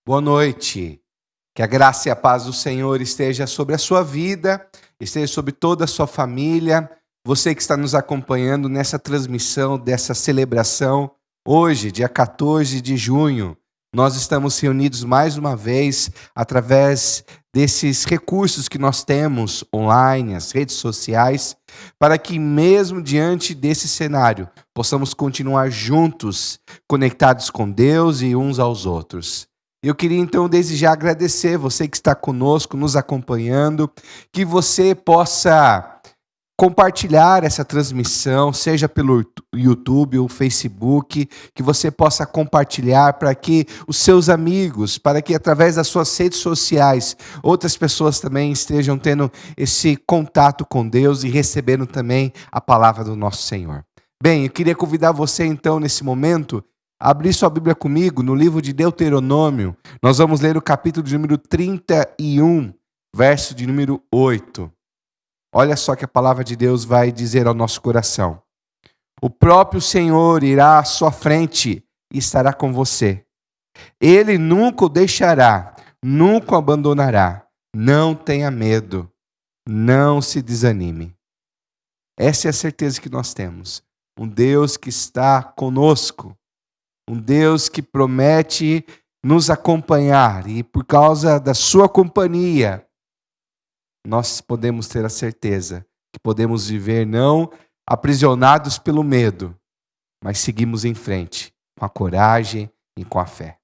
Boa noite. Que a graça e a paz do Senhor esteja sobre a sua vida, esteja sobre toda a sua família. Você que está nos acompanhando nessa transmissão dessa celebração, hoje, dia 14 de junho, nós estamos reunidos mais uma vez através desses recursos que nós temos online, as redes sociais, para que mesmo diante desse cenário, possamos continuar juntos, conectados com Deus e uns aos outros. Eu queria então desde já agradecer você que está conosco, nos acompanhando, que você possa compartilhar essa transmissão, seja pelo YouTube ou Facebook, que você possa compartilhar para que os seus amigos, para que através das suas redes sociais, outras pessoas também estejam tendo esse contato com Deus e recebendo também a palavra do nosso Senhor. Bem, eu queria convidar você então nesse momento a abrir sua Bíblia comigo no livro de Deuteronômio. Nós vamos ler o capítulo de número 31, verso de número 8. Olha só que a palavra de Deus vai dizer ao nosso coração. O próprio Senhor irá à sua frente e estará com você. Ele nunca o deixará, nunca o abandonará. Não tenha medo, não se desanime. Essa é a certeza que nós temos. Um Deus que está conosco. Um Deus que promete nos acompanhar e por causa da sua companhia, nós podemos ter a certeza que podemos viver não aprisionados pelo medo, mas seguimos em frente com a coragem e com a fé.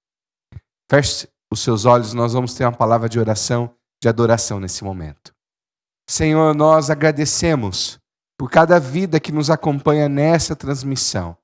Feche os seus olhos, nós vamos ter uma palavra de oração, de adoração nesse momento. Senhor, nós agradecemos por cada vida que nos acompanha nessa transmissão.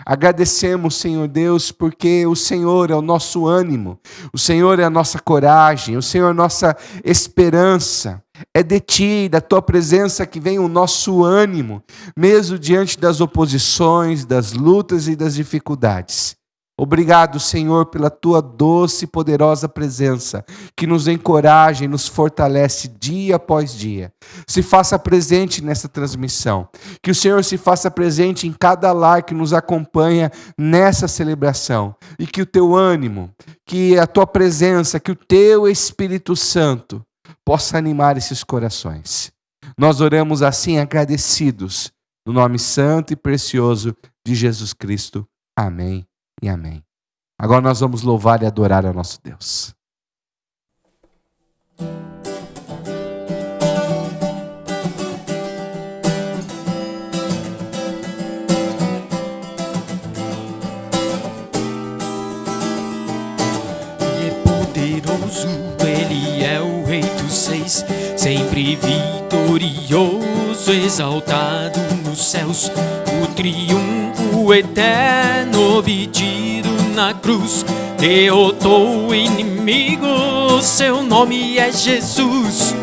Agradecemos, Senhor Deus, porque o Senhor é o nosso ânimo, o Senhor é a nossa coragem, o Senhor é a nossa esperança. É de Ti, da Tua presença que vem o nosso ânimo, mesmo diante das oposições, das lutas e das dificuldades. Obrigado, Senhor, pela Tua doce e poderosa presença, que nos encoraja e nos fortalece dia após dia. Se faça presente nessa transmissão. Que o Senhor se faça presente em cada lar que nos acompanha nessa celebração. E que o Teu ânimo, que a Tua presença, que o Teu Espírito Santo possa animar esses corações. Nós oramos assim agradecidos, no nome santo e precioso de Jesus Cristo. Amém. E amém. Agora nós vamos louvar e adorar ao nosso Deus. Ele é poderoso, Ele é o Rei dos Seis, sempre vitorioso, exaltado nos céus, o triunfo eterno obtido na cruz, derrotou o inimigo, seu nome é Jesus.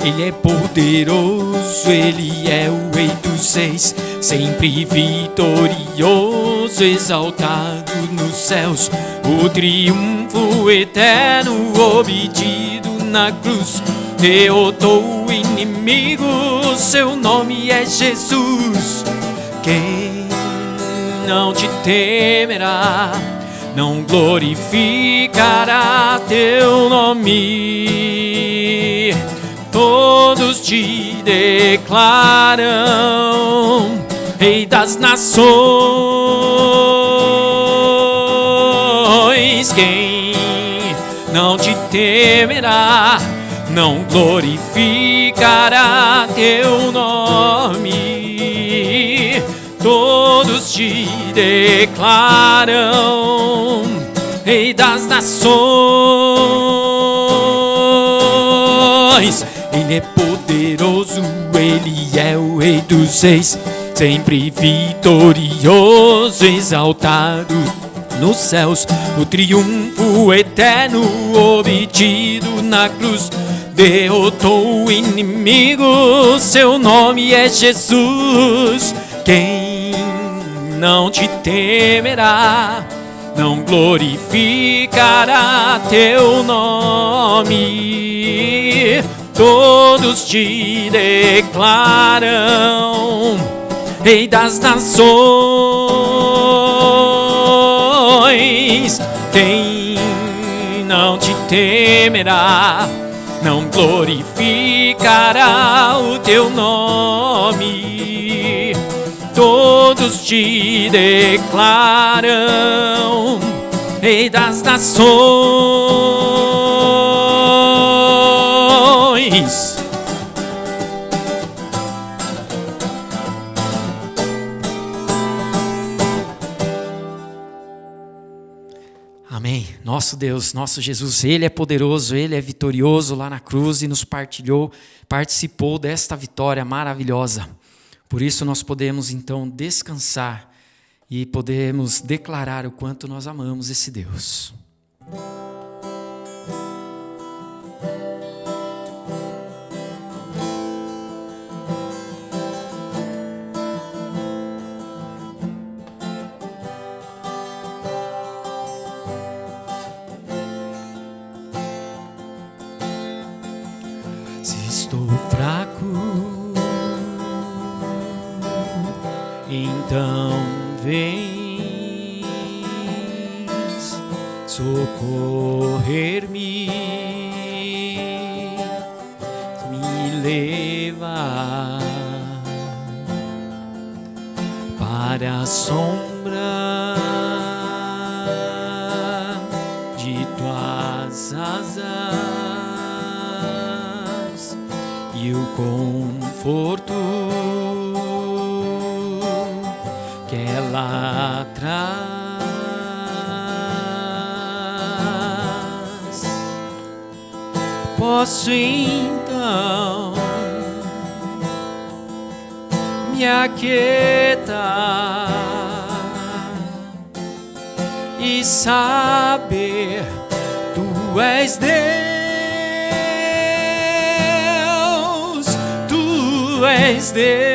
Ele é poderoso, Ele é o Rei dos Seis, sempre vitorioso, exaltado nos céus, o triunfo eterno obtido na cruz, derrotou o inimigo, seu nome é Jesus. Quem não te temerá, não glorificará teu nome. Todos te declaram Rei das nações. Quem não te temerá, não glorificará teu nome. Todos te declaram Rei das nações. Ele é poderoso, Ele é o Rei dos Seis, sempre vitorioso, exaltado nos céus, o triunfo eterno obtido na cruz, derrotou o inimigo, seu nome é Jesus. Quem não te temerá, não glorificará teu nome. Todos te declaram Rei das nações. Quem não te temerá, não glorificará o teu nome. Todos te declaram Rei das nações. Amém. Nosso Deus, nosso Jesus, Ele é poderoso, Ele é vitorioso lá na cruz e nos participou desta vitória maravilhosa. Por isso nós podemos então descansar e podemos declarar o quanto nós amamos esse Deus. Se estou fraco, então vens socorrer-me, me leva para a sombra de tuas asas e o conforto que ela traz. Posso então me aquietar e saber tu és Deus, tu és Deus.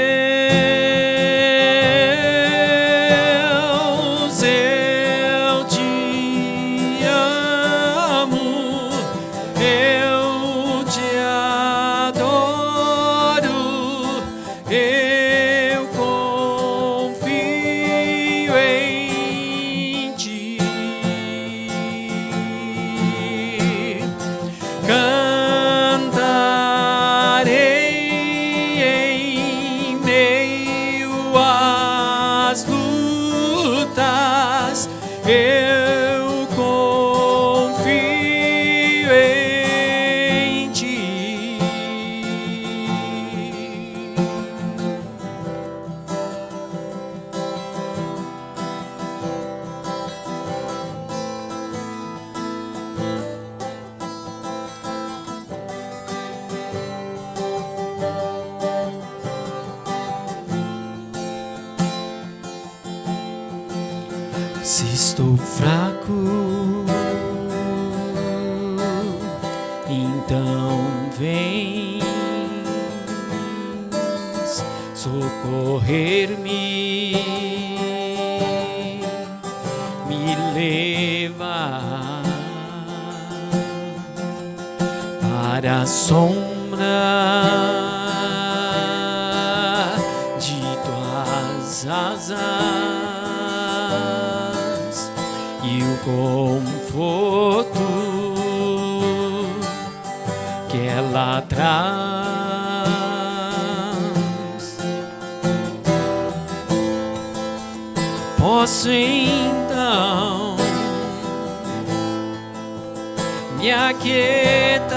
Se estou fraco, então vens socorrer-me, me leva para a sombra de tuas asas e o conforto que ela traz. Posso então me aquietar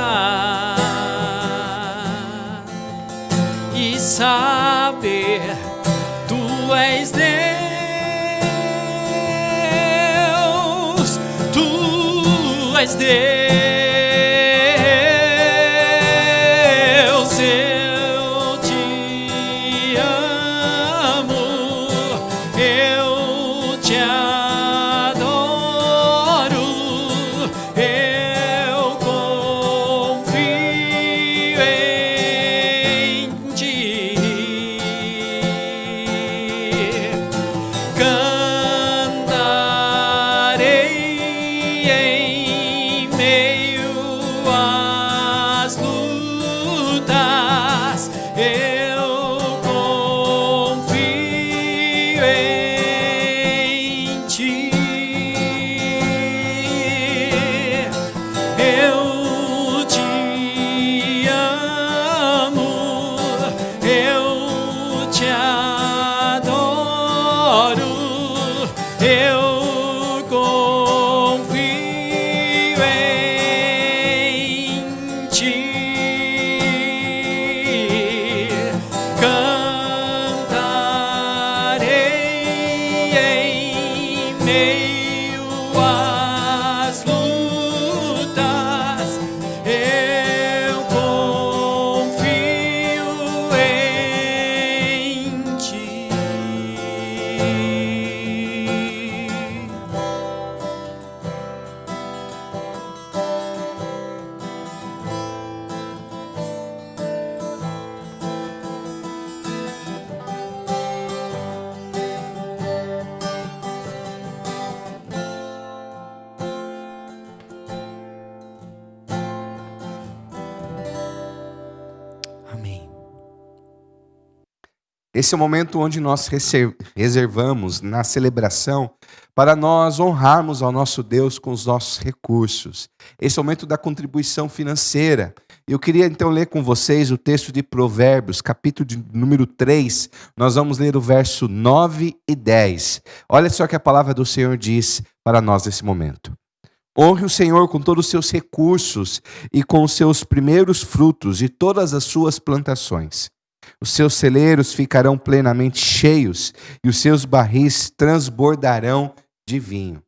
e saber tu és Deus. Tu és Deus, eu te amo, eu te adoro, eu confio em ti. Cantarei em meio Esse é o momento onde nós reservamos na celebração para nós honrarmos ao nosso Deus com os nossos recursos. Esse é o momento da contribuição financeira. Eu queria então ler com vocês o texto de Provérbios, capítulo número 3. Nós vamos ler o verso 9 e 10. Olha só o que a palavra do Senhor diz para nós nesse momento. Honre o Senhor com todos os seus recursos e com os seus primeiros frutos de todas as suas plantações. Os seus celeiros ficarão plenamente cheios e os seus barris transbordarão de vinho.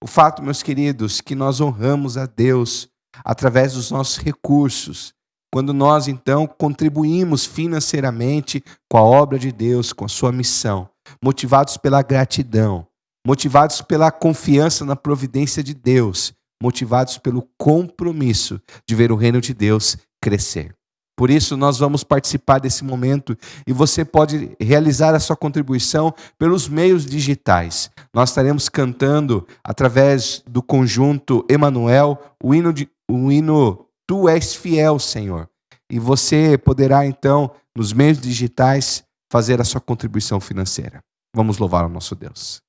O fato, meus queridos, que nós honramos a Deus através dos nossos recursos, quando nós então contribuímos financeiramente com a obra de Deus, com a sua missão, motivados pela gratidão, motivados pela confiança na providência de Deus, motivados pelo compromisso de ver o reino de Deus crescer. Por isso, nós vamos participar desse momento e você pode realizar a sua contribuição pelos meios digitais. Nós estaremos cantando, através do conjunto Emanuel, o hino Tu És Fiel, Senhor. E você poderá, então, nos meios digitais, fazer a sua contribuição financeira. Vamos louvar o nosso Deus.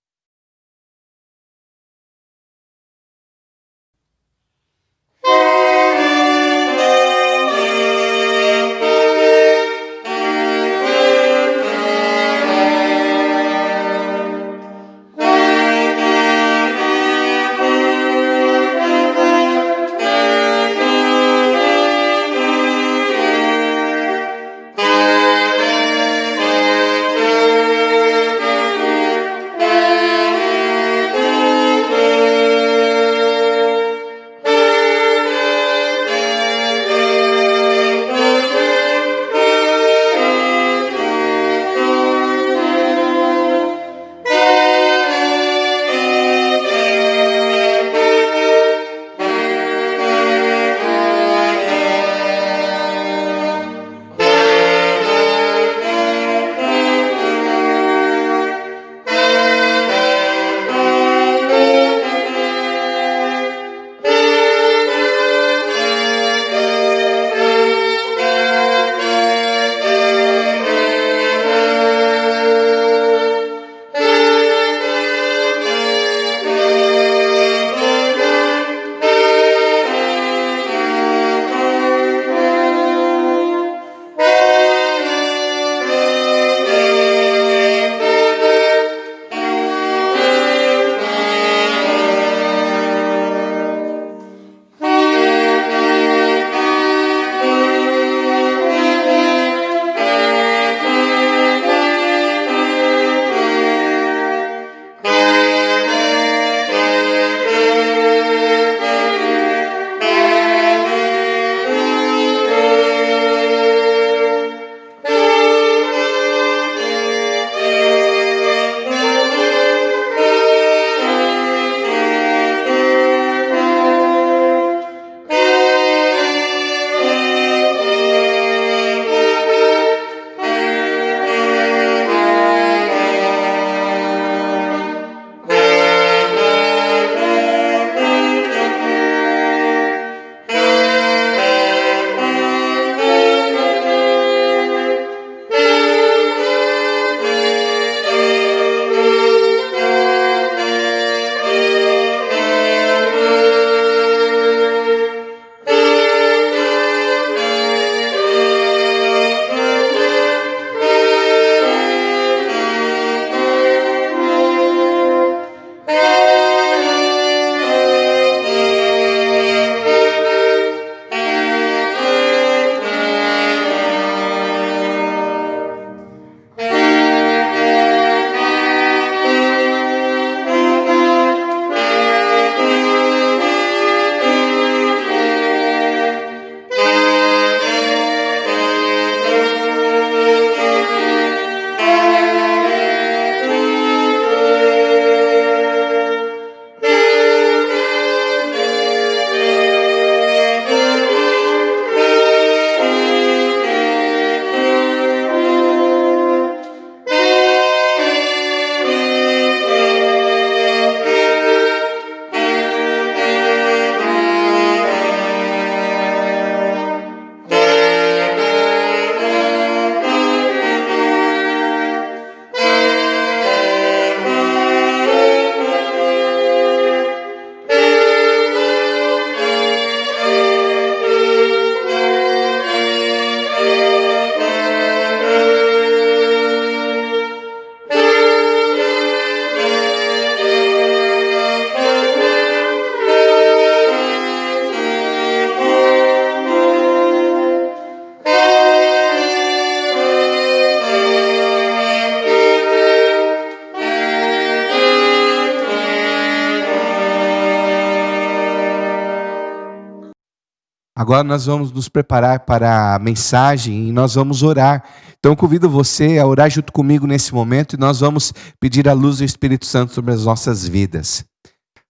Agora nós vamos nos preparar para a mensagem e nós vamos orar. Então eu convido você a orar junto comigo nesse momento e nós vamos pedir a luz do Espírito Santo sobre as nossas vidas.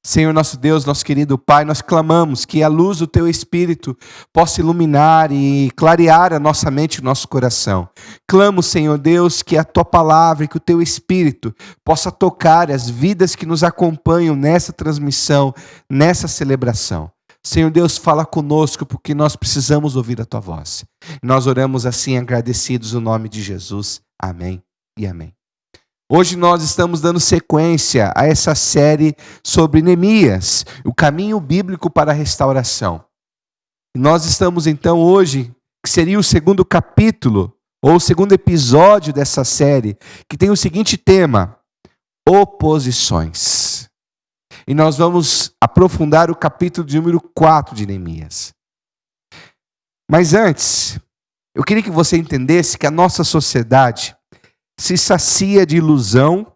Senhor nosso Deus, nosso querido Pai, nós clamamos que a luz do Teu Espírito possa iluminar e clarear a nossa mente e o nosso coração. Clamo, Senhor Deus, que a Tua palavra e que o Teu Espírito possa tocar as vidas que nos acompanham nessa transmissão, nessa celebração. Senhor Deus, fala conosco porque nós precisamos ouvir a Tua voz. Nós oramos assim agradecidos no nome de Jesus. Amém e amém. Hoje nós estamos dando sequência a essa série sobre Neemias, o caminho bíblico para a restauração. Nós estamos então hoje, que seria o segundo capítulo, ou o segundo episódio dessa série, que tem o seguinte tema: oposições. E nós vamos aprofundar o capítulo de número 4 de Neemias. Mas antes, eu queria que você entendesse que a nossa sociedade se sacia de ilusão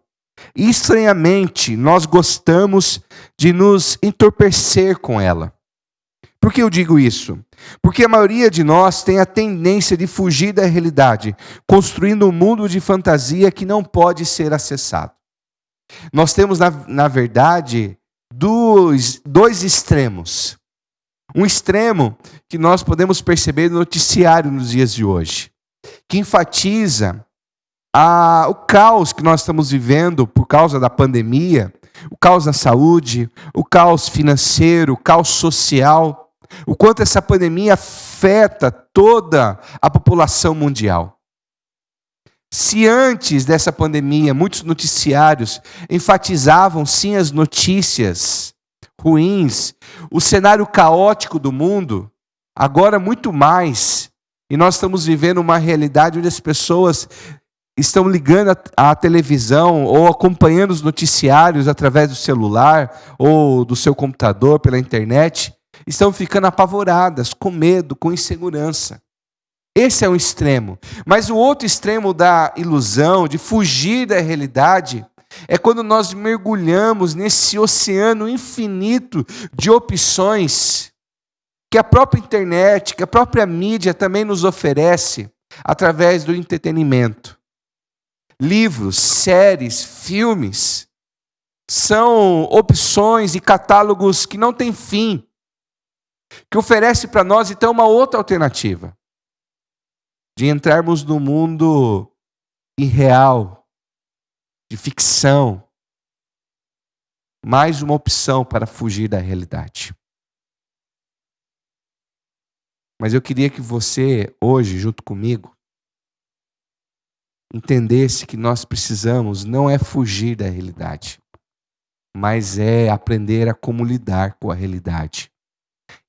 e, estranhamente, nós gostamos de nos entorpecer com ela. Por que eu digo isso? Porque a maioria de nós tem a tendência de fugir da realidade, construindo um mundo de fantasia que não pode ser acessado. Nós temos, na verdade, dois extremos. Um extremo que nós podemos perceber no noticiário nos dias de hoje, que enfatiza o caos que nós estamos vivendo por causa da pandemia, o caos na saúde, o caos financeiro, o caos social, o quanto essa pandemia afeta toda a população mundial. Se antes dessa pandemia muitos noticiários enfatizavam sim as notícias ruins, o cenário caótico do mundo, agora muito mais, e nós estamos vivendo uma realidade onde as pessoas estão ligando a televisão ou acompanhando os noticiários através do celular ou do seu computador pela internet, estão ficando apavoradas, com medo, com insegurança. Esse é um extremo. Mas o outro extremo da ilusão, de fugir da realidade, é quando nós mergulhamos nesse oceano infinito de opções que a própria internet, que a própria mídia também nos oferece através do entretenimento. Livros, séries, filmes, são opções e catálogos que não têm fim, que oferece para nós então uma outra alternativa, de entrarmos no mundo irreal, de ficção, mais uma opção para fugir da realidade. Mas eu queria que você, hoje, junto comigo, entendesse que nós precisamos não é fugir da realidade, mas é aprender a como lidar com a realidade.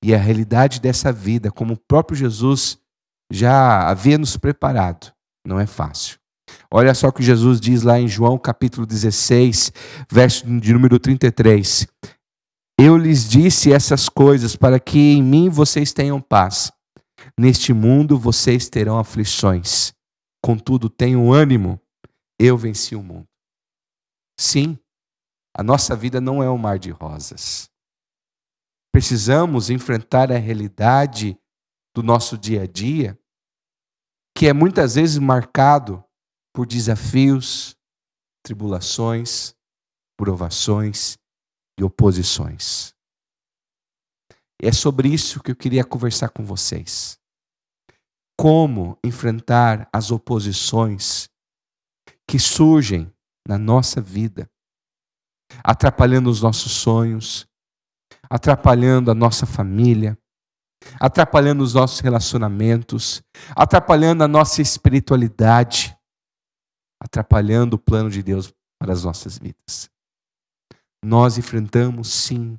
E a realidade dessa vida, como o próprio Jesus já havia nos preparado, não é fácil. Olha só o que Jesus diz lá em João capítulo 16, verso de número 33. Eu lhes disse essas coisas para que em mim vocês tenham paz. Neste mundo vocês terão aflições. Contudo, tenham ânimo, eu venci o mundo. Sim, a nossa vida não é um mar de rosas. Precisamos enfrentar a realidade do nosso dia a dia, que é muitas vezes marcado por desafios, tribulações, provações e oposições. E é sobre isso que eu queria conversar com vocês. Como enfrentar as oposições que surgem na nossa vida, atrapalhando os nossos sonhos, atrapalhando a nossa família, atrapalhando os nossos relacionamentos, atrapalhando a nossa espiritualidade, atrapalhando o plano de Deus para as nossas vidas. Nós enfrentamos, sim,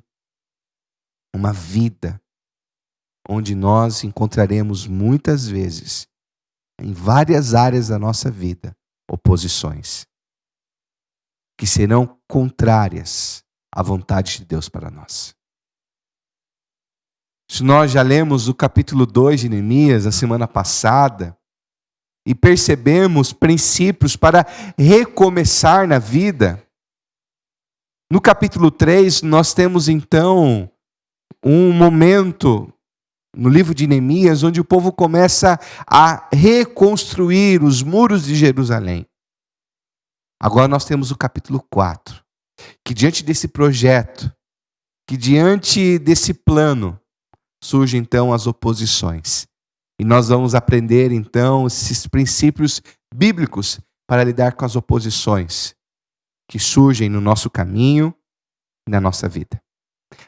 uma vida onde nós encontraremos muitas vezes, em várias áreas da nossa vida, oposições que serão contrárias à vontade de Deus para nós. Se nós já lemos o capítulo 2 de Neemias, a semana passada, e percebemos princípios para recomeçar na vida, no capítulo 3 nós temos então um momento no livro de Neemias, onde o povo começa a reconstruir os muros de Jerusalém. Agora nós temos o capítulo 4, que diante desse projeto, que diante desse plano, surgem então as oposições. E nós vamos aprender então esses princípios bíblicos para lidar com as oposições que surgem no nosso caminho e na nossa vida.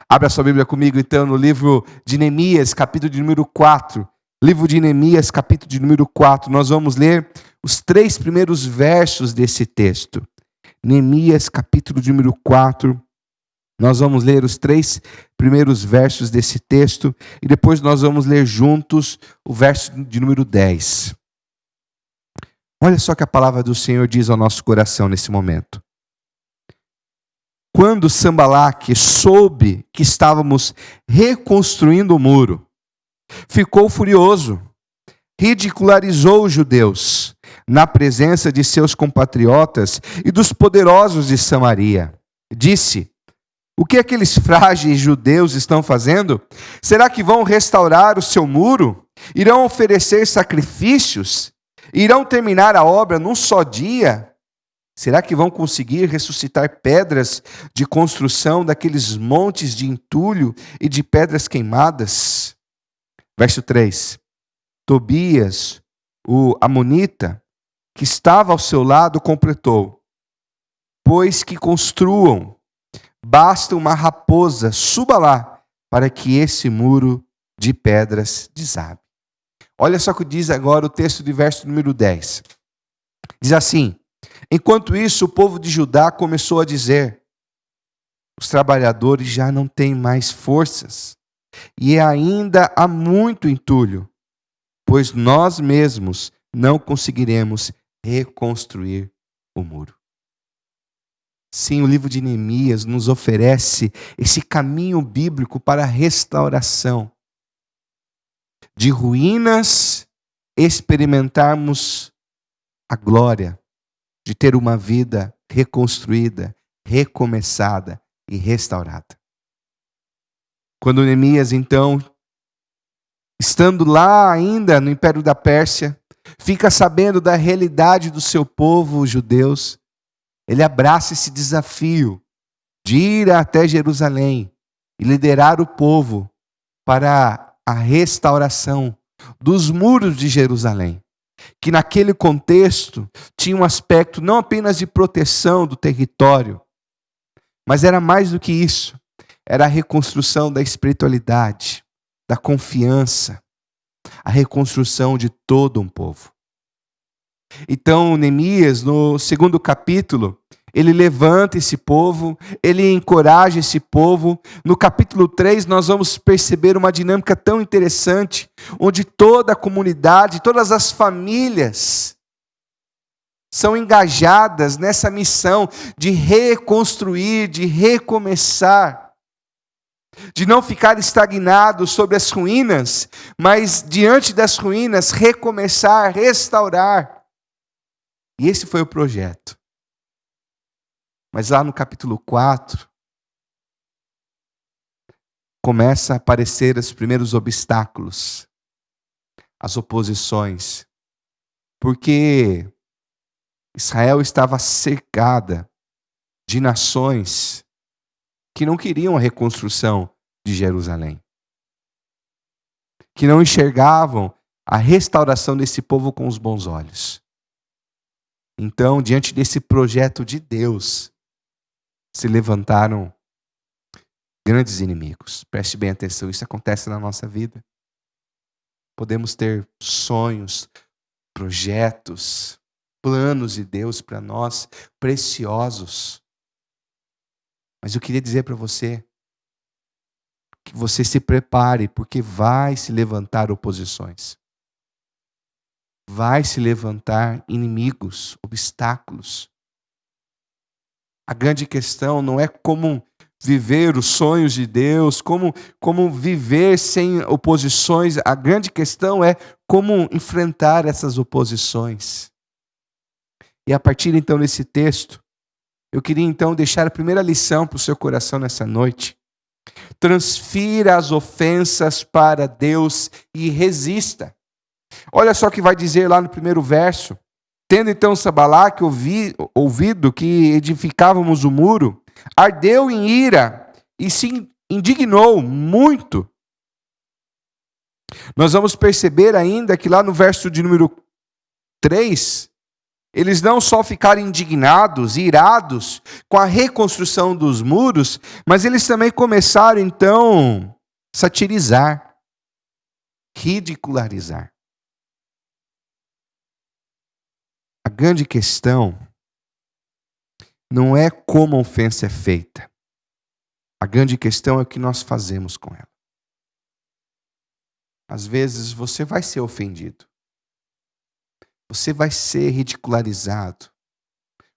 Abra sua Bíblia comigo então no livro de Neemias, capítulo de número 4. Livro de Neemias, capítulo de número 4. Nós vamos ler os 3 primeiros versos desse texto. Neemias, capítulo de número 4. Nós vamos ler os 3 primeiros versos desse texto e depois nós vamos ler juntos o verso de número 10. Olha só que a palavra do Senhor diz ao nosso coração nesse momento. Quando Sanbalaque soube que estávamos reconstruindo o muro, ficou furioso, ridicularizou os judeus na presença de seus compatriotas e dos poderosos de Samaria. Disse: o que aqueles frágeis judeus estão fazendo? Será que vão restaurar o seu muro? Irão oferecer sacrifícios? Irão terminar a obra num só dia? Será que vão conseguir ressuscitar pedras de construção daqueles montes de entulho e de pedras queimadas? Verso 3. Tobias, o amonita, que estava ao seu lado, completou: pois que construam, basta uma raposa, suba lá, para que esse muro de pedras desabe. Olha só o que diz agora o texto de verso número 10. Diz assim: enquanto isso, o povo de Judá começou a dizer: os trabalhadores já não têm mais forças, e ainda há muito entulho, pois nós mesmos não conseguiremos reconstruir o muro. Sim, o livro de Neemias nos oferece esse caminho bíblico para a restauração. De ruínas, experimentarmos a glória de ter uma vida reconstruída, recomeçada e restaurada. Quando Neemias, então, estando lá ainda no Império da Pérsia, fica sabendo da realidade do seu povo, os judeus, ele abraça esse desafio de ir até Jerusalém e liderar o povo para a restauração dos muros de Jerusalém, que naquele contexto tinha um aspecto não apenas de proteção do território, mas era mais do que isso, era a reconstrução da espiritualidade, da confiança, a reconstrução de todo um povo. Então, Neemias, no 2º capítulo, ele levanta esse povo, ele encoraja esse povo. No capítulo 3, nós vamos perceber uma dinâmica tão interessante, onde toda a comunidade, todas as famílias são engajadas nessa missão de reconstruir, de recomeçar, de não ficar estagnado sobre as ruínas, mas diante das ruínas, recomeçar, restaurar. E esse foi o projeto. Mas lá no capítulo 4, começa a aparecer os primeiros obstáculos, as oposições, porque Israel estava cercada de nações que não queriam a reconstrução de Jerusalém, que não enxergavam a restauração desse povo com os bons olhos. Então, diante desse projeto de Deus, se levantaram grandes inimigos. Preste bem atenção, isso acontece na nossa vida. Podemos ter sonhos, projetos, planos de Deus para nós, preciosos. Mas eu queria dizer para você que você se prepare, porque vai se levantar oposições. Vai se levantar inimigos, obstáculos. A grande questão não é como viver os sonhos de Deus, como viver sem oposições. A grande questão é como enfrentar essas oposições. E a partir então desse texto, eu queria então deixar a primeira lição para o seu coração nessa noite. Transfira as ofensas para Deus e resista. Olha só o que vai dizer lá no primeiro verso. Tendo então Sabalaque ouvido que edificávamos o muro, ardeu em ira e se indignou muito. Nós vamos perceber ainda que lá no verso de número 3, eles não só ficaram indignados, irados com a reconstrução dos muros, mas eles também começaram então a satirizar, ridicularizar. A grande questão não é como a ofensa é feita. A grande questão é o que nós fazemos com ela. Às vezes você vai ser ofendido. Você vai ser ridicularizado.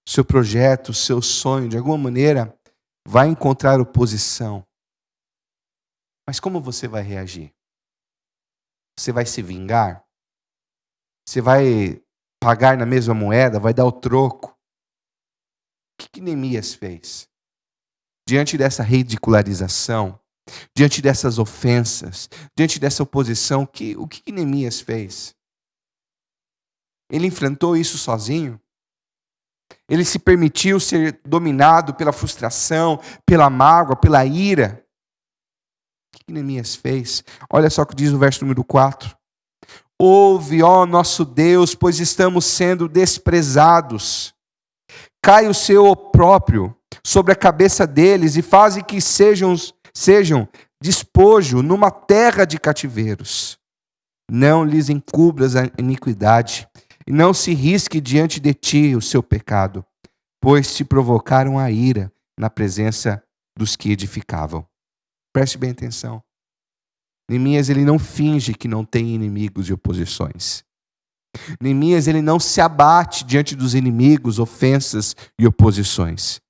O seu projeto, o seu sonho, de alguma maneira, vai encontrar oposição. Mas como você vai reagir? Você vai se vingar? Você vai pagar na mesma moeda? Vai dar o troco? O que Neemias fez? Diante dessa ridicularização, diante dessas ofensas, diante dessa oposição, o que Neemias fez? Ele enfrentou isso sozinho? Ele se permitiu ser dominado pela frustração, pela mágoa, pela ira? O que Neemias fez? Olha só o que diz o verso número 4. Ouve, ó nosso Deus, pois estamos sendo desprezados. Cai o seu opróbrio sobre a cabeça deles e faze que sejam despojo numa terra de cativeiros. Não lhes encubras a iniquidade, e não se risque diante de ti o seu pecado, pois te provocaram a ira na presença dos que edificavam. Preste bem atenção. Neemias, ele não finge que não tem inimigos e oposições. Neemias, ele não se abate diante dos inimigos, ofensas e oposições.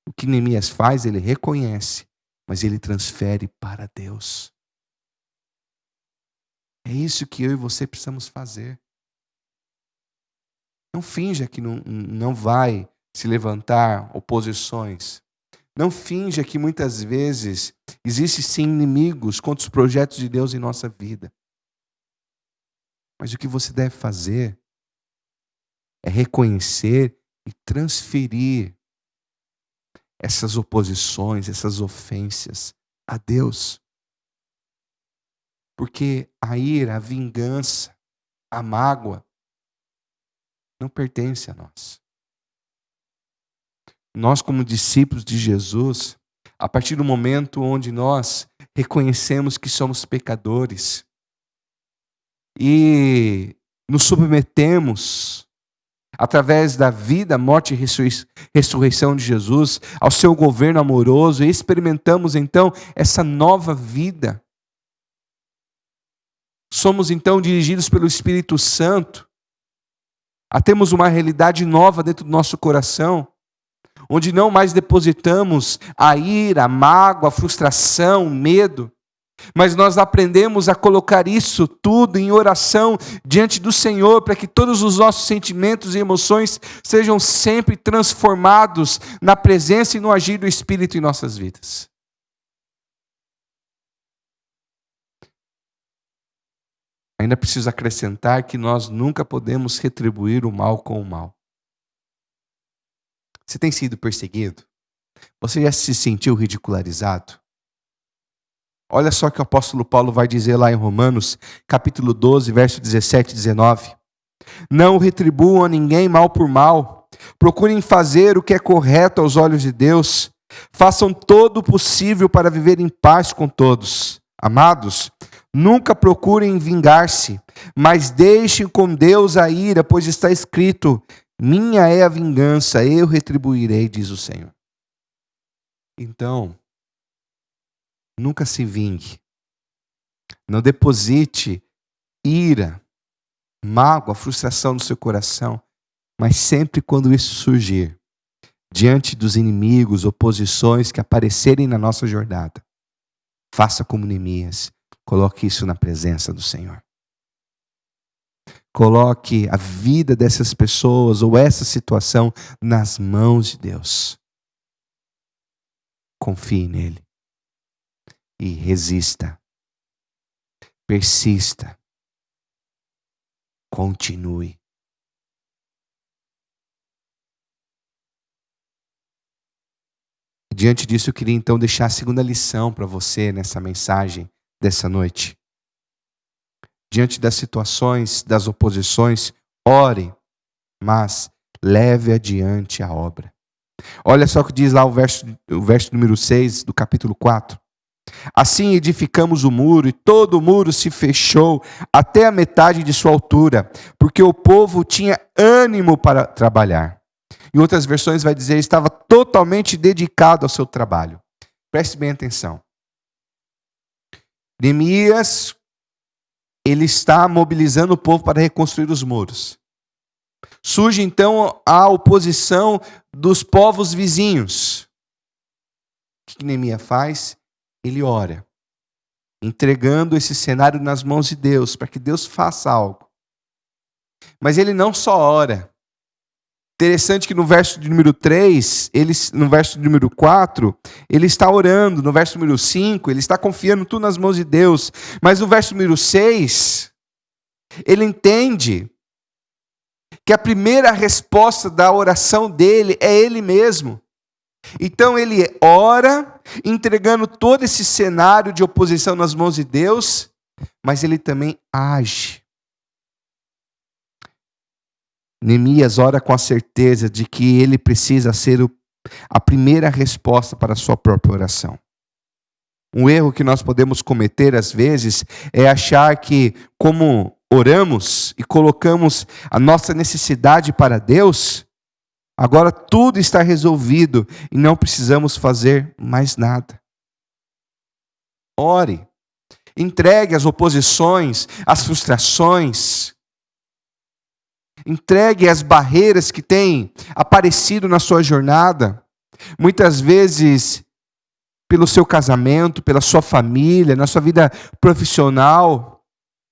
O que Neemias faz, ele reconhece, mas ele transfere para Deus. É isso que eu e você precisamos fazer. Não finja que não vai se levantar oposições. Não finja que muitas vezes existem sim inimigos contra os projetos de Deus em nossa vida. Mas o que você deve fazer é reconhecer e transferir essas oposições, essas ofensas a Deus. Porque a ira, a vingança, a mágoa não pertence a nós. Nós, como discípulos de Jesus, a partir do momento onde nós reconhecemos que somos pecadores e nos submetemos, através da vida, morte e ressurreição de Jesus, ao seu governo amoroso, e experimentamos então essa nova vida. Somos então dirigidos pelo Espírito Santo a termos uma realidade nova dentro do nosso coração, onde não mais depositamos a ira, a mágoa, a frustração, o medo, mas nós aprendemos a colocar isso tudo em oração diante do Senhor, para que todos os nossos sentimentos e emoções sejam sempre transformados na presença e no agir do Espírito em nossas vidas. Ainda preciso acrescentar que nós nunca podemos retribuir o mal com o mal. Você tem sido perseguido? Você já se sentiu ridicularizado? Olha só o que o apóstolo Paulo vai dizer lá em Romanos, capítulo 12, verso 17 e 19. Não retribuam a ninguém mal por mal. Procurem fazer o que é correto aos olhos de Deus. Façam todo o possível para viver em paz com todos. Amados, nunca procurem vingar-se, mas deixem com Deus a ira, pois está escrito: minha é a vingança, eu retribuirei, diz o Senhor. Então, nunca se vingue. Não deposite ira, mágoa, frustração no seu coração, mas sempre quando isso surgir, diante dos inimigos, oposições que aparecerem na nossa jornada, faça como Neemias, coloque isso na presença do Senhor. Coloque a vida dessas pessoas ou essa situação nas mãos de Deus. Confie nele. e resista. Persista. Continue. Diante disso, eu queria então deixar a segunda lição para você nessa mensagem dessa noite. Diante das situações, das oposições, ore, mas leve adiante a obra. Olha só o que diz lá o verso número 6 do capítulo 4. Assim edificamos o muro, e todo o muro se fechou até a metade de sua altura, porque o povo tinha ânimo para trabalhar. Em outras versões vai dizer, estava totalmente dedicado ao seu trabalho. Preste bem atenção. Neemias, ele está mobilizando o povo para reconstruir os muros. Surge então a oposição dos povos vizinhos. O que Neemias faz? Ele ora, entregando esse cenário nas mãos de Deus, para que Deus faça algo. Mas ele não só ora. Interessante que no verso de número 3, no verso de número 4, ele está orando. No verso número 5, ele está confiando tudo nas mãos de Deus. Mas no verso número 6, ele entende que a primeira resposta da oração dele é ele mesmo. Então ele ora, entregando todo esse cenário de oposição nas mãos de Deus, mas ele também age. Neemias ora com a certeza de que ele precisa ser a primeira resposta para a sua própria oração. Um erro que nós podemos cometer às vezes é achar que, como oramos e colocamos a nossa necessidade para Deus, agora tudo está resolvido e não precisamos fazer mais nada. Ore, entregue as oposições, as frustrações, entregue as barreiras que têm aparecido na sua jornada, muitas vezes pelo seu casamento, pela sua família, na sua vida profissional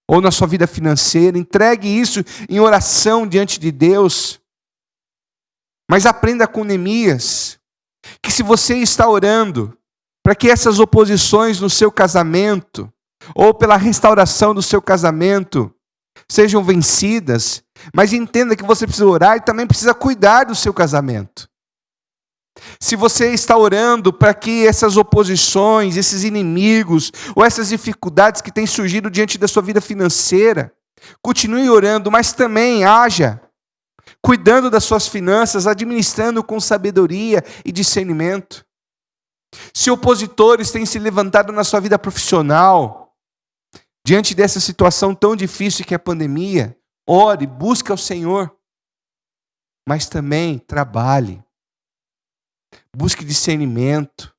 ou na sua vida financeira. Entregue isso em oração diante de Deus. Mas aprenda com Neemias que se você está orando para que essas oposições no seu casamento ou pela restauração do seu casamento sejam vencidas, mas entenda que você precisa orar e também precisa cuidar do seu casamento. Se você está orando para que essas oposições, esses inimigos ou essas dificuldades que têm surgido diante da sua vida financeira, continue orando, mas também haja, cuidando das suas finanças, administrando com sabedoria e discernimento. Se opositores têm se levantado na sua vida profissional, diante dessa situação tão difícil que é a pandemia, ore, busque ao Senhor, mas também trabalhe, busque discernimento,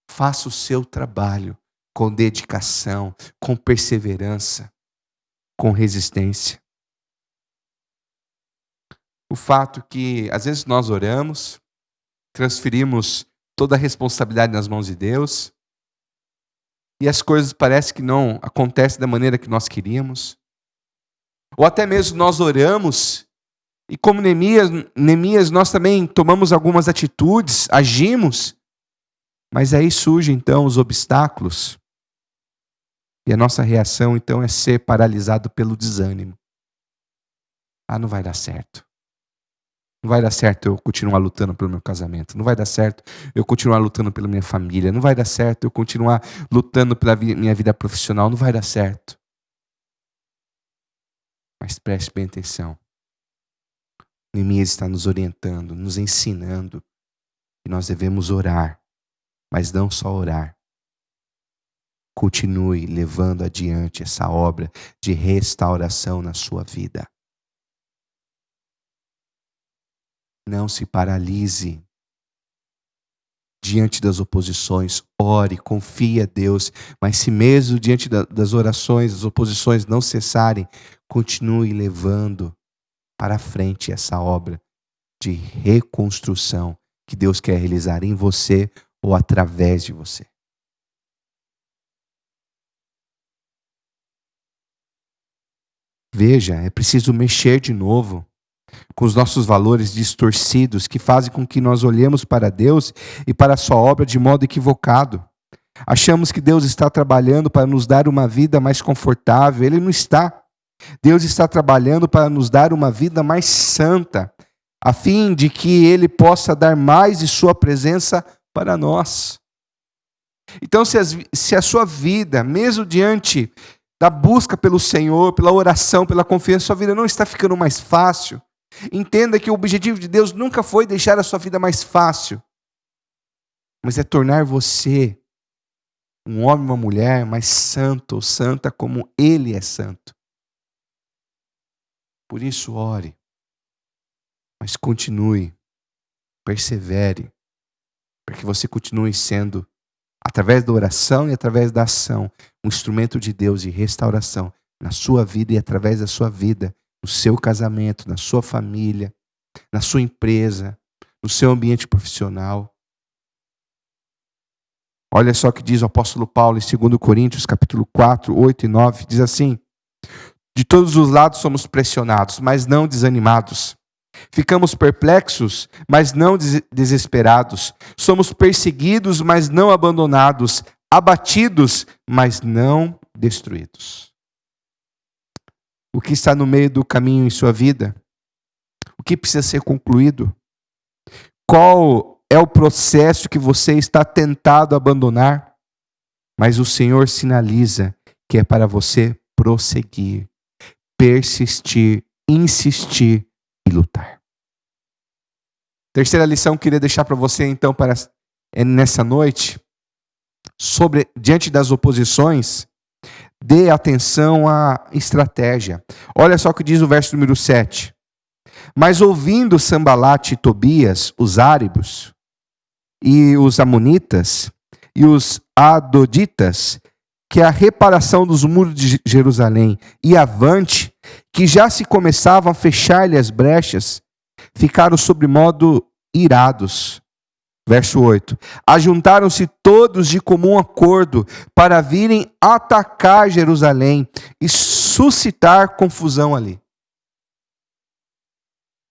faça o seu trabalho com dedicação, com perseverança, com resistência. O fato que às vezes nós oramos, transferimos toda a responsabilidade nas mãos de Deus, e as coisas parecem que não acontecem da maneira que nós queríamos. Ou até mesmo nós oramos, e como Neemias, nós também tomamos algumas atitudes, agimos, mas aí surgem então os obstáculos, e a nossa reação então é ser paralisado pelo desânimo. Não vai dar certo. Não vai dar certo eu continuar lutando pelo meu casamento. Não vai dar certo eu continuar lutando pela minha família. Não vai dar certo eu continuar lutando pela minha vida profissional. Não vai dar certo. Mas preste bem atenção. Neemias está nos orientando, nos ensinando que nós devemos orar. Mas não só orar. Continue levando adiante essa obra de restauração na sua vida. Não se paralise diante das oposições. Ore, confie a Deus. Mas se mesmo diante das orações, as oposições não cessarem, continue levando para frente essa obra de reconstrução que Deus quer realizar em você ou através de você. Veja, é preciso mexer de novo com os nossos valores distorcidos que fazem com que nós olhemos para Deus e para a sua obra de modo equivocado. Achamos que Deus está trabalhando para nos dar uma vida mais confortável. Ele não está. Deus está trabalhando para nos dar uma vida mais santa, a fim de que Ele possa dar mais de sua presença para nós. Então, se a sua vida, mesmo diante da busca pelo Senhor, pela oração, pela confiança, sua vida não está ficando mais fácil, entenda que o objetivo de Deus nunca foi deixar a sua vida mais fácil, mas é tornar você um homem e uma mulher mais santo ou santa como Ele é santo. Por isso, ore, mas continue, persevere, para que você continue sendo, através da oração e através da ação, um instrumento de Deus de restauração na sua vida e através da sua vida, no seu casamento, na sua família, na sua empresa, no seu ambiente profissional. Olha só o que diz o apóstolo Paulo em 2 Coríntios, capítulo 4, 8 e 9, diz assim: de todos os lados somos pressionados, mas não desanimados. Ficamos perplexos, mas não desesperados. Somos perseguidos, mas não abandonados. Abatidos, mas não destruídos. O que está no meio do caminho em sua vida? O que precisa ser concluído? Qual é o processo que você está tentado abandonar? Mas o Senhor sinaliza que é para você prosseguir, persistir, insistir e lutar. Terceira lição que eu queria deixar para você então nessa noite, diante das oposições, dê atenção à estratégia. Olha só o que diz o verso número 7. Mas ouvindo Sambalate e Tobias, os árabes, e os amonitas, e os adoditas, que a reparação dos muros de Jerusalém e avante, que já se começavam a fechar-lhe as brechas, ficaram sobremodo irados. Verso 8. Ajuntaram-se todos de comum acordo para virem atacar Jerusalém e suscitar confusão ali.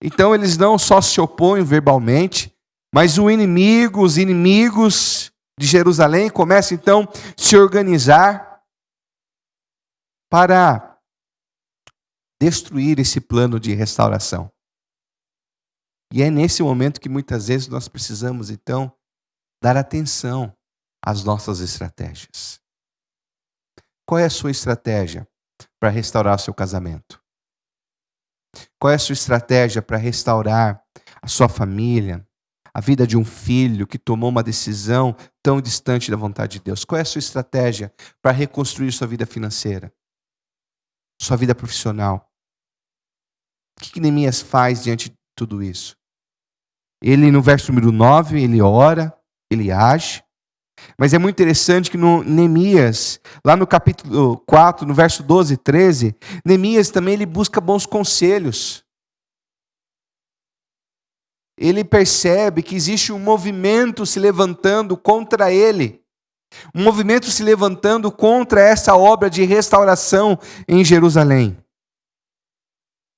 Então eles não só se opõem verbalmente, mas os inimigos de Jerusalém começam então a se organizar para destruir esse plano de restauração. E é nesse momento que muitas vezes nós precisamos então dar atenção às nossas estratégias. Qual é a sua estratégia para restaurar o seu casamento? Qual é a sua estratégia para restaurar a sua família, a vida de um filho que tomou uma decisão tão distante da vontade de Deus? Qual é a sua estratégia para reconstruir sua vida financeira, sua vida profissional? O que Neemias faz diante de tudo isso? Ele, no verso número 9, ele ora, ele age, mas é muito interessante que no Neemias, lá no capítulo 4, no verso 12 e 13, Neemias também ele busca bons conselhos. Ele percebe que existe um movimento se levantando contra ele, um movimento se levantando contra essa obra de restauração em Jerusalém.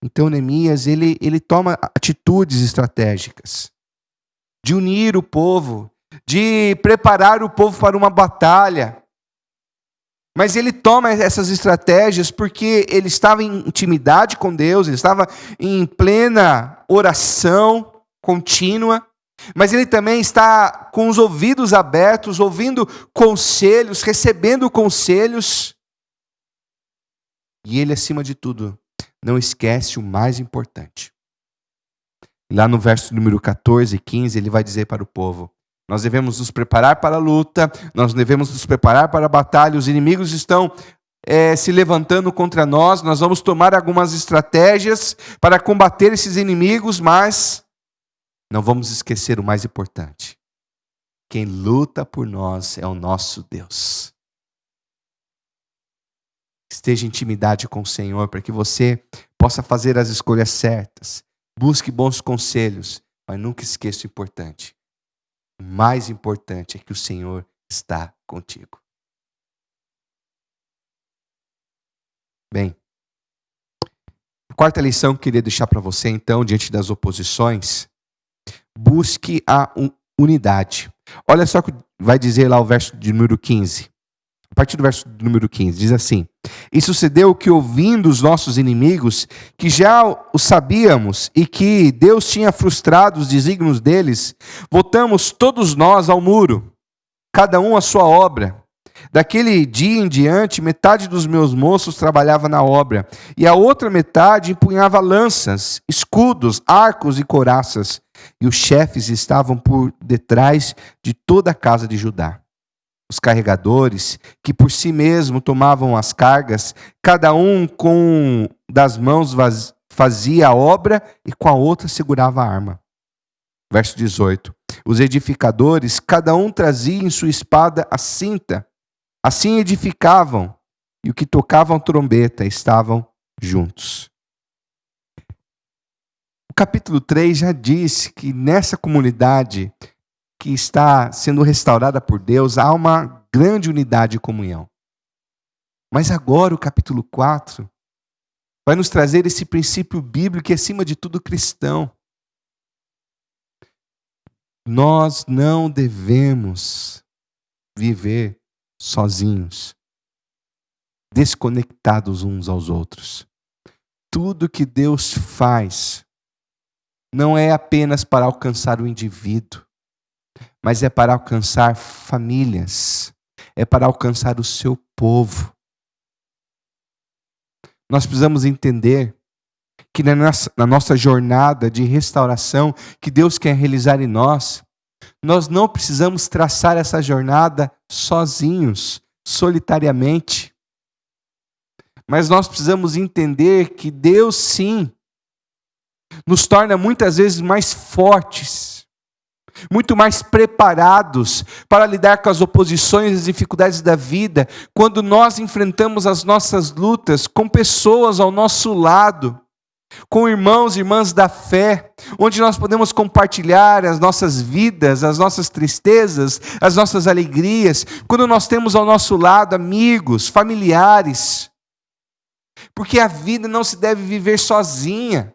Então Neemias, ele toma atitudes estratégicas de unir o povo, de preparar o povo para uma batalha. Mas ele toma essas estratégias porque ele estava em intimidade com Deus, ele estava em plena oração contínua, mas ele também está com os ouvidos abertos, ouvindo conselhos, recebendo conselhos. E ele, acima de tudo, não esquece o mais importante. Lá no verso número 14 e 15, ele vai dizer para o povo: nós devemos nos preparar para a luta, nós devemos nos preparar para a batalha, os inimigos estão se levantando contra nós, nós vamos tomar algumas estratégias para combater esses inimigos, mas não vamos esquecer o mais importante. Quem luta por nós é o nosso Deus. Esteja em intimidade com o Senhor para que você possa fazer as escolhas certas. Busque bons conselhos, mas nunca esqueça o importante. O mais importante é que o Senhor está contigo. Bem, a quarta lição que eu queria deixar para você, então, diante das oposições, busque a unidade. Olha só o que vai dizer lá o verso de número 15. A partir do verso de número 15, diz assim: E sucedeu que, ouvindo os nossos inimigos, que já o sabíamos, e que Deus tinha frustrado os desígnios deles, voltamos todos nós ao muro, cada um à sua obra. Daquele dia em diante, metade dos meus moços trabalhava na obra, e a outra metade empunhava lanças, escudos, arcos e couraças, e os chefes estavam por detrás de toda a casa de Judá. Os carregadores, que por si mesmo tomavam as cargas, cada um com das mãos fazia a obra e com a outra segurava a arma. Verso 18. Os edificadores, cada um trazia em sua espada a cinta. Assim edificavam, e o que tocavam trombeta estavam juntos. O capítulo 3 já disse que nessa comunidade que está sendo restaurada por Deus, há uma grande unidade e comunhão. Mas agora o capítulo 4 vai nos trazer esse princípio bíblico que é, acima de tudo, cristão. Nós não devemos viver sozinhos, desconectados uns aos outros. Tudo que Deus faz não é apenas para alcançar o indivíduo, mas é para alcançar famílias, é para alcançar o seu povo. Nós precisamos entender que na nossa jornada de restauração que Deus quer realizar em nós, nós não precisamos traçar essa jornada sozinhos, solitariamente. Mas nós precisamos entender que Deus, sim, nos torna muitas vezes mais fortes, muito mais preparados para lidar com as oposições e as dificuldades da vida, quando nós enfrentamos as nossas lutas com pessoas ao nosso lado, com irmãos e irmãs da fé, onde nós podemos compartilhar as nossas vidas, as nossas tristezas, as nossas alegrias, quando nós temos ao nosso lado amigos, familiares, porque a vida não se deve viver sozinha.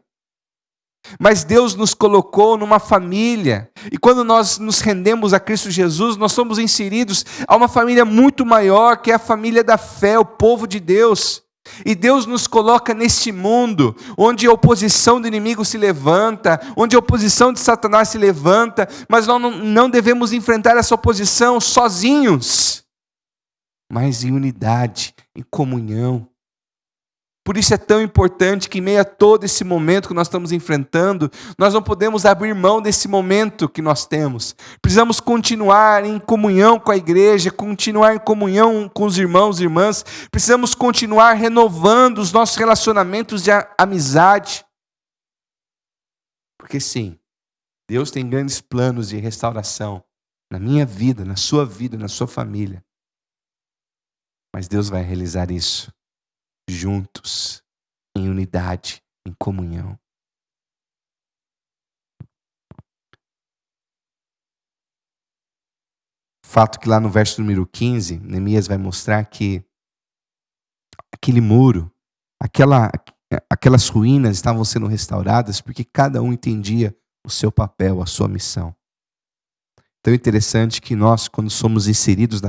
Mas Deus nos colocou numa família, e quando nós nos rendemos a Cristo Jesus, nós somos inseridos a uma família muito maior, que é a família da fé, o povo de Deus. E Deus nos coloca neste mundo, onde a oposição do inimigo se levanta, onde a oposição de Satanás se levanta, mas nós não devemos enfrentar essa oposição sozinhos, mas em unidade, em comunhão. Por isso é tão importante que em meio a todo esse momento que nós estamos enfrentando, nós não podemos abrir mão desse momento que nós temos. Precisamos continuar em comunhão com a igreja, continuar em comunhão com os irmãos e irmãs. Precisamos continuar renovando os nossos relacionamentos de amizade. Porque sim, Deus tem grandes planos de restauração na minha vida, na sua família. Mas Deus vai realizar isso juntos, em unidade, em comunhão. Fato que lá no verso número 15, Neemias vai mostrar que aquele muro, aquelas ruínas estavam sendo restauradas porque cada um entendia o seu papel, a sua missão. Então é interessante que nós, quando somos inseridos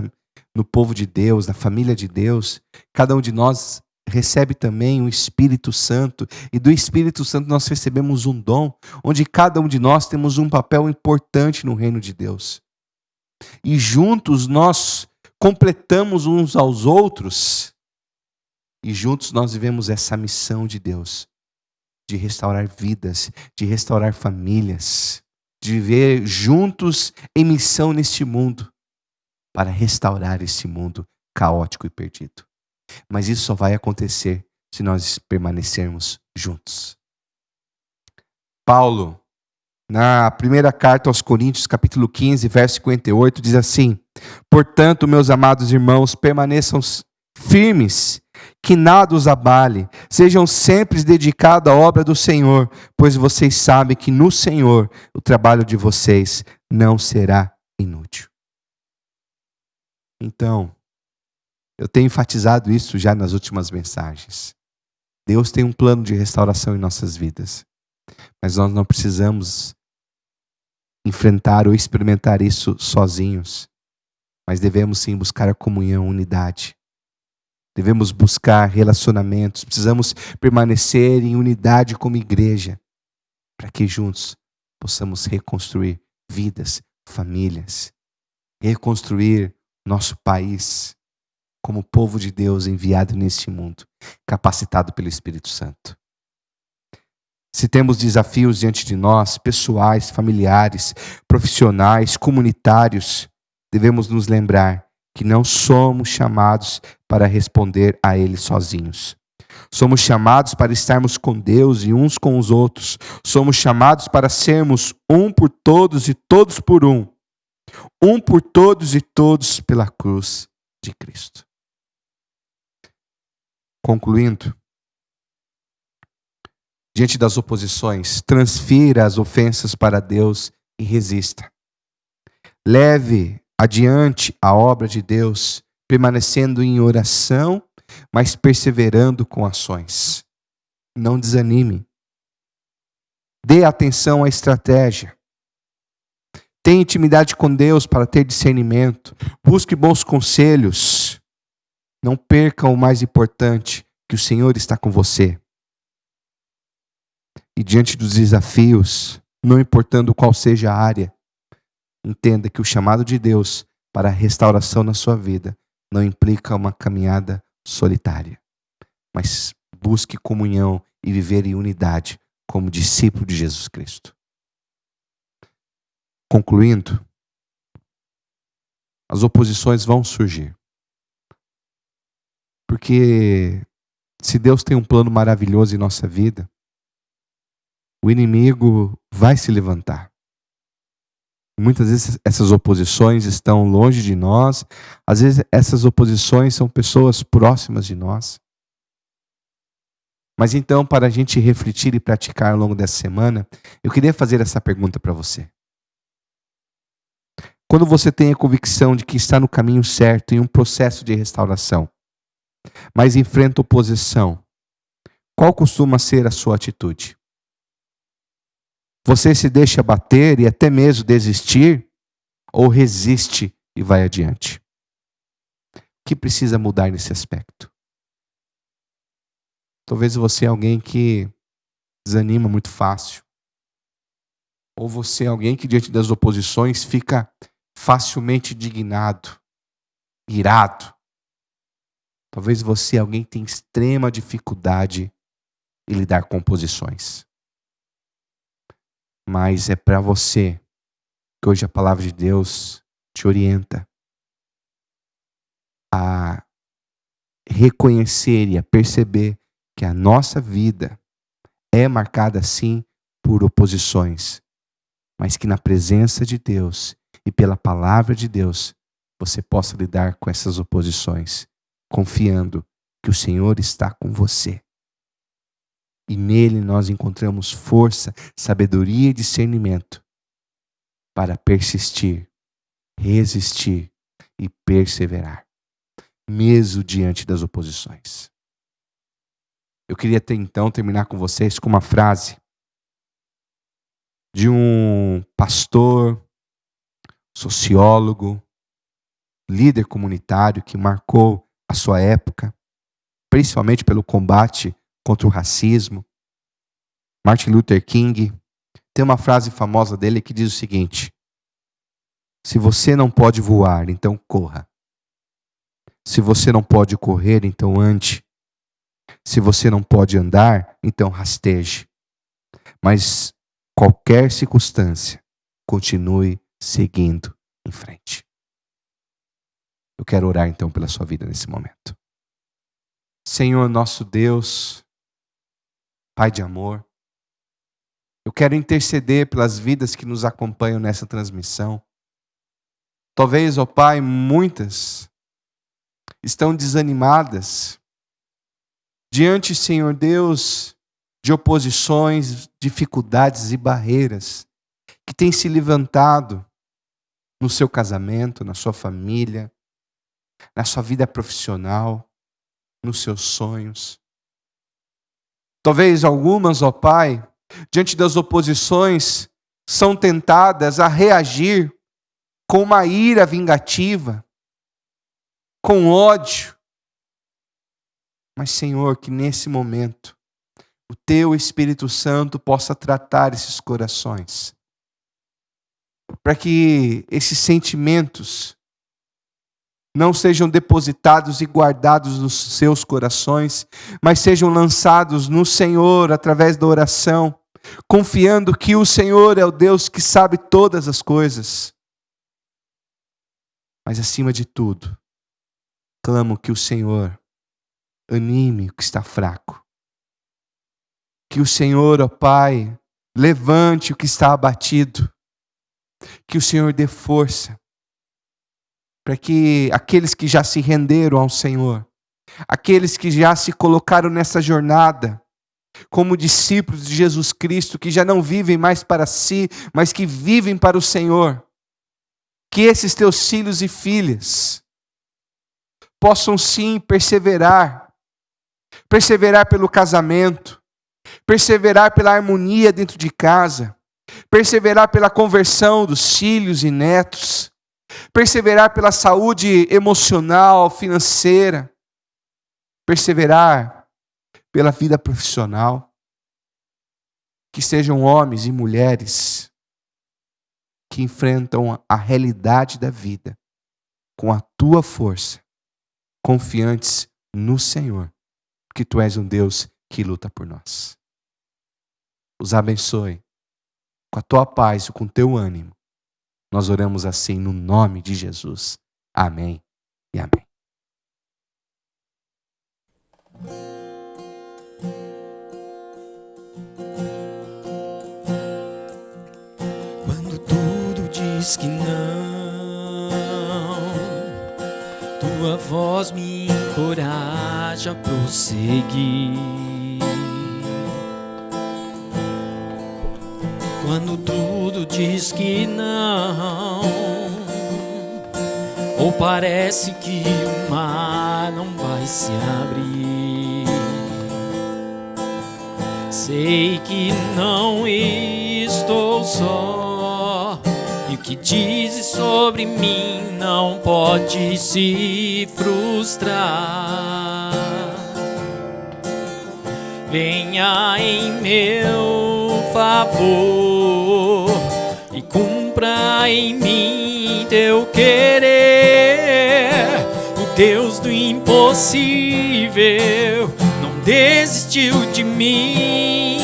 no povo de Deus, na família de Deus, cada um de nós recebe também o Espírito Santo, e do Espírito Santo nós recebemos um dom, onde cada um de nós temos um papel importante no reino de Deus. E juntos nós completamos uns aos outros, e juntos nós vivemos essa missão de Deus, de restaurar vidas, de restaurar famílias, de viver juntos em missão neste mundo, para restaurar esse mundo caótico e perdido. Mas isso só vai acontecer se nós permanecermos juntos. Paulo, na primeira carta aos Coríntios, capítulo 15, verso 58, diz assim: Portanto, meus amados irmãos, permaneçam firmes, que nada os abale, sejam sempre dedicados à obra do Senhor, pois vocês sabem que no Senhor o trabalho de vocês não será inútil. Então, eu tenho enfatizado isso já nas últimas mensagens. Deus tem um plano de restauração em nossas vidas. Mas nós não precisamos enfrentar ou experimentar isso sozinhos, mas devemos sim buscar a comunhão, unidade. Devemos buscar relacionamentos, precisamos permanecer em unidade como igreja, para que juntos possamos reconstruir vidas, famílias, reconstruir nosso país como povo de Deus enviado neste mundo, capacitado pelo Espírito Santo. Se temos desafios diante de nós, pessoais, familiares, profissionais, comunitários, devemos nos lembrar que não somos chamados para responder a eles sozinhos. Somos chamados para estarmos com Deus e uns com os outros. Somos chamados para sermos um por todos e todos por um. Um por todos e todos pela cruz de Cristo. Concluindo, diante das oposições, transfira as ofensas para Deus e resista. Leve adiante a obra de Deus, permanecendo em oração, mas perseverando com ações. Não desanime. Dê atenção à estratégia. Tenha intimidade com Deus para ter discernimento. Busque bons conselhos. Não perca o mais importante, que o Senhor está com você. E diante dos desafios, não importando qual seja a área, entenda que o chamado de Deus para a restauração na sua vida não implica uma caminhada solitária, mas busque comunhão e viver em unidade como discípulo de Jesus Cristo. Concluindo, as oposições vão surgir. Porque se Deus tem um plano maravilhoso em nossa vida, o inimigo vai se levantar. Muitas vezes essas oposições estão longe de nós, às vezes essas oposições são pessoas próximas de nós. Mas então, para a gente refletir e praticar ao longo dessa semana, eu queria fazer essa pergunta para você. Quando você tem a convicção de que está no caminho certo em um processo de restauração, mas enfrenta oposição, qual costuma ser a sua atitude? Você se deixa bater e até mesmo desistir? Ou resiste e vai adiante? O que precisa mudar nesse aspecto? Talvez você é alguém que desanima muito fácil. Ou você é alguém que diante das oposições fica facilmente indignado, irado. Talvez você é alguém que tem extrema dificuldade em lidar com oposições. Mas é para você que hoje a palavra de Deus te orienta a reconhecer e a perceber que a nossa vida é marcada sim por oposições, mas que na presença de Deus e pela palavra de Deus você possa lidar com essas oposições, confiando que o Senhor está com você. E nele nós encontramos força, sabedoria e discernimento para persistir, resistir e perseverar, mesmo diante das oposições. Eu queria então terminar com vocês com uma frase de um pastor, sociólogo, líder comunitário que marcou a sua época, principalmente pelo combate contra o racismo. Martin Luther King tem uma frase famosa dele que diz o seguinte: se você não pode voar, então corra. Se você não pode correr, então ande. Se você não pode andar, então rasteje. Mas qualquer circunstância, continue seguindo em frente. Eu quero orar então pela sua vida nesse momento. Senhor nosso Deus, Pai de amor, eu quero interceder pelas vidas que nos acompanham nessa transmissão. Talvez, ó Pai, muitas estão desanimadas diante, Senhor Deus, de oposições, dificuldades e barreiras que têm se levantado no seu casamento, na sua família, na sua vida profissional, nos seus sonhos. Talvez algumas, ó Pai, diante das oposições, são tentadas a reagir com uma ira vingativa, com ódio. Mas, Senhor, que nesse momento o Teu Espírito Santo possa tratar esses corações, para que esses sentimentos não sejam depositados e guardados nos seus corações, mas sejam lançados no Senhor através da oração, confiando que o Senhor é o Deus que sabe todas as coisas. Mas acima de tudo, clamo que o Senhor anime o que está fraco. Que o Senhor, ó Pai, levante o que está abatido. Que o Senhor dê força para que aqueles que já se renderam ao Senhor, aqueles que já se colocaram nessa jornada, como discípulos de Jesus Cristo, que já não vivem mais para si, mas que vivem para o Senhor, que esses teus filhos e filhas possam sim perseverar pelo casamento, perseverar pela harmonia dentro de casa, perseverar pela conversão dos filhos e netos, perseverar pela saúde emocional, financeira, perseverar pela vida profissional. Que sejam homens e mulheres que enfrentam a realidade da vida com a tua força, confiantes no Senhor, porque tu és um Deus que luta por nós. Os abençoe com a tua paz e com o teu ânimo. Nós oramos assim no nome de Jesus. Amém e amém. Quando tudo diz que não, tua voz me encoraja a prosseguir. Quando tudo diz que não, ou parece que o mar não vai se abrir, sei que não estou só, e o que dizes sobre mim não pode se frustrar. Venha em meu favor e cumpra em mim teu querer. O Deus do impossível não desistiu de mim.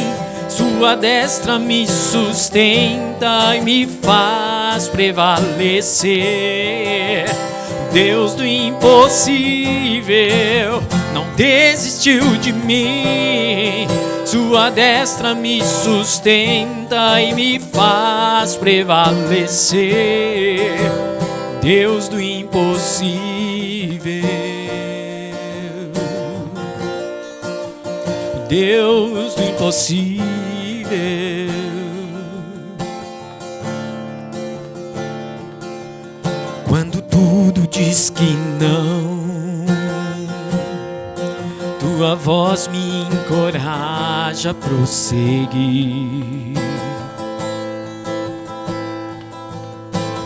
Sua destra me sustenta e me faz prevalecer. O Deus do impossível não desistiu de mim. Sua destra me sustenta e me faz prevalecer. Deus do impossível, Deus do impossível. Quando tudo diz que não, tua voz me encoraja a prosseguir.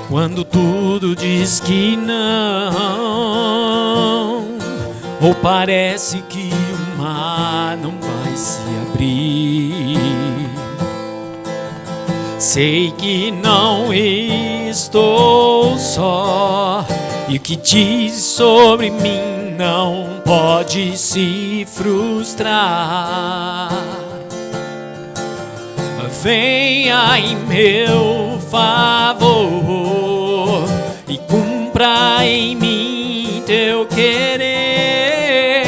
Quando tudo diz que não, ou parece que o mar não vai se abrir, sei que não estou só, e o que diz sobre mim não pode se frustrar. Venha em meu favor e cumpra em mim teu querer.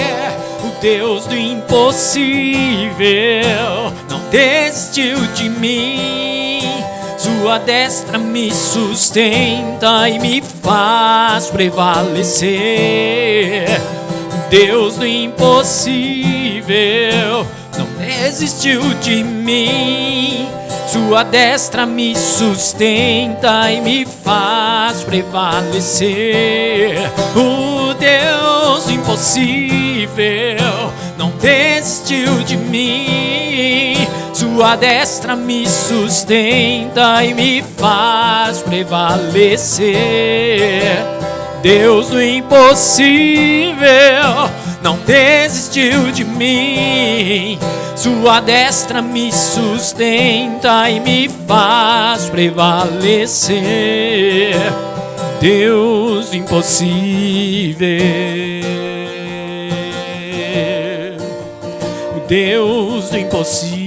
O Deus do impossível não desistiu de mim. Sua destra me sustenta e me faz prevalecer. Deus do impossível não desistiu de mim. Sua destra me sustenta e me faz prevalecer. O Deus do impossível não desistiu de mim. Sua Sua destra me sustenta e me faz prevalecer. Deus do impossível não desistiu de mim. Sua destra me sustenta e me faz prevalecer. Deus do impossível, o Deus do impossível,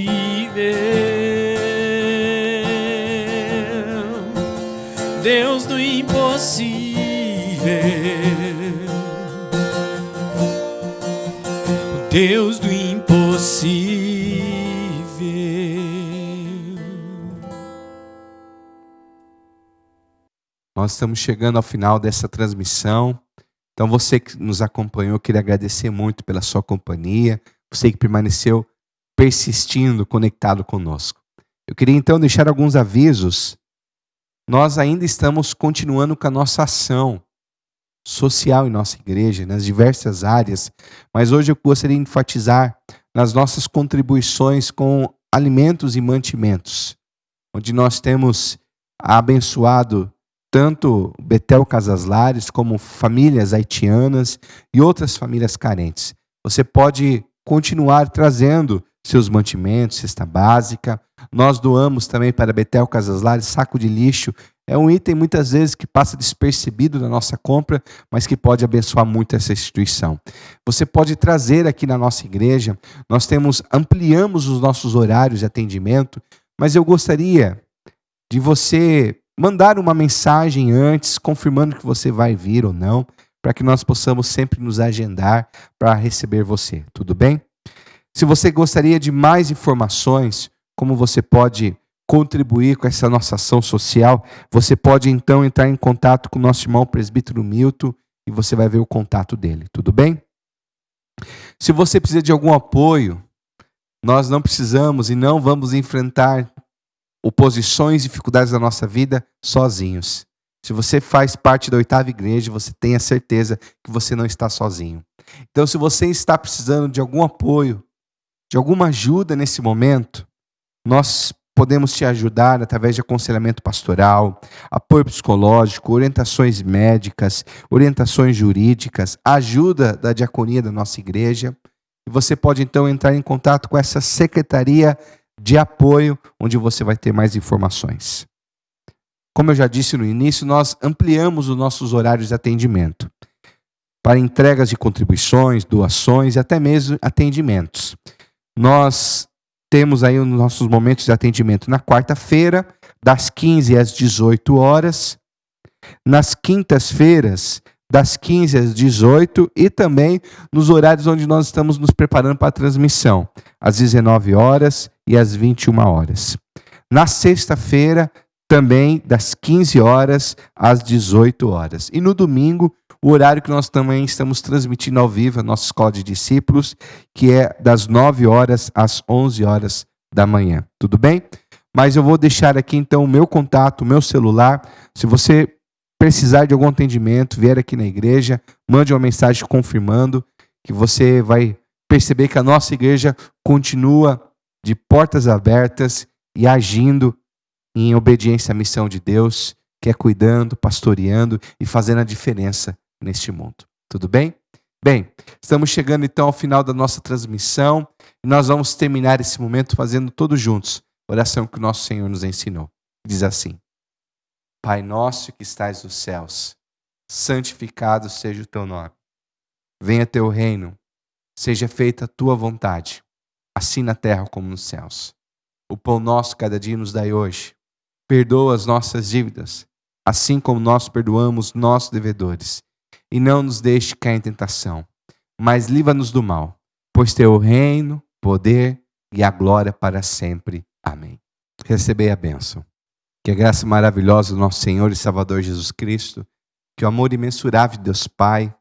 Deus do impossível, o Deus do impossível. Nós estamos chegando ao final dessa transmissão. Então você que nos acompanhou, eu queria agradecer muito pela sua companhia. Você que permaneceu persistindo, conectado conosco. Eu queria então deixar alguns avisos. Nós ainda estamos continuando com a nossa ação social em nossa igreja, nas diversas áreas. Mas hoje eu gostaria de enfatizar nas nossas contribuições com alimentos e mantimentos, onde nós temos abençoado tanto Betel Casas Lares, como famílias haitianas e outras famílias carentes. Você pode continuar trazendo seus mantimentos, cesta básica. Nós doamos também para Betel Casas Lares saco de lixo. É um item muitas vezes que passa despercebido na nossa compra, mas que pode abençoar muito essa instituição. Você pode trazer aqui na nossa igreja. Nós ampliamos os nossos horários de atendimento, mas eu gostaria de você mandar uma mensagem antes, confirmando que você vai vir ou não, para que nós possamos sempre nos agendar para receber você, tudo bem? Se você gostaria de mais informações, como você pode contribuir com essa nossa ação social, você pode então entrar em contato com o nosso irmão presbítero Milton e você vai ver o contato dele, tudo bem? Se você precisa de algum apoio, nós não precisamos e não vamos enfrentar oposições e dificuldades da nossa vida sozinhos. Se você faz parte da 8ª igreja, você tenha certeza que você não está sozinho. Então, se você está precisando de algum apoio, de alguma ajuda nesse momento, nós podemos te ajudar através de aconselhamento pastoral, apoio psicológico, orientações médicas, orientações jurídicas, ajuda da diaconia da nossa igreja. E você pode então entrar em contato com essa secretaria de apoio, onde você vai ter mais informações. Como eu já disse no início, nós ampliamos os nossos horários de atendimento para entregas de contribuições, doações e até mesmo atendimentos. Nós temos aí os nossos momentos de atendimento na quarta-feira, das 15 às 18 horas, nas quintas-feiras, das 15 às 18 e também nos horários onde nós estamos nos preparando para a transmissão, às 19 horas e às 21 horas. Na sexta-feira, também das 15 horas às 18 horas. E no domingo, o horário que nós também estamos transmitindo ao vivo, a nossa escola de discípulos, que é das 9 horas às 11 horas da manhã. Tudo bem? Mas eu vou deixar aqui então o meu contato, o meu celular. Se você precisar de algum atendimento, vier aqui na igreja, mande uma mensagem confirmando que você vai perceber que a nossa igreja continua de portas abertas e agindo em obediência à missão de Deus, que é cuidando, pastoreando e fazendo a diferença neste mundo. Tudo bem? Bem, estamos chegando então ao final da nossa transmissão e nós vamos terminar esse momento fazendo todos juntos a oração que o nosso Senhor nos ensinou. Diz assim: Pai nosso que estais nos céus, santificado seja o teu nome. Venha teu reino, seja feita a tua vontade, assim na terra como nos céus. O pão nosso cada dia nos dai hoje. Perdoa as nossas dívidas, assim como nós perdoamos nossos devedores. E não nos deixe cair em tentação, mas livra-nos do mal, pois teu reino, poder e a glória para sempre. Amém. Recebei a bênção. Que a graça maravilhosa do nosso Senhor e Salvador Jesus Cristo, que o amor imensurável de Deus Pai,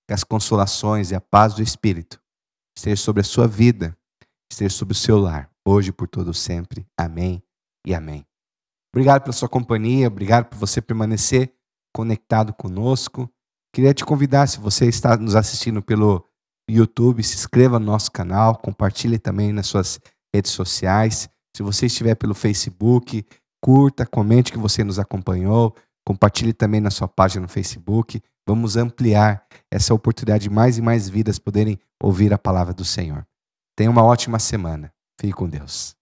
que as consolações e a paz do Espírito esteja sobre a sua vida, esteja sobre o seu lar, hoje e por todo sempre. Amém e amém. Obrigado pela sua companhia, obrigado por você permanecer conectado conosco. Queria te convidar, se você está nos assistindo pelo YouTube, se inscreva no nosso canal, compartilhe também nas suas redes sociais. Se você estiver pelo Facebook, curta, comente que você nos acompanhou, compartilhe também na sua página no Facebook. Vamos ampliar essa oportunidade de mais e mais vidas poderem ouvir a palavra do Senhor. Tenha uma ótima semana. Fique com Deus.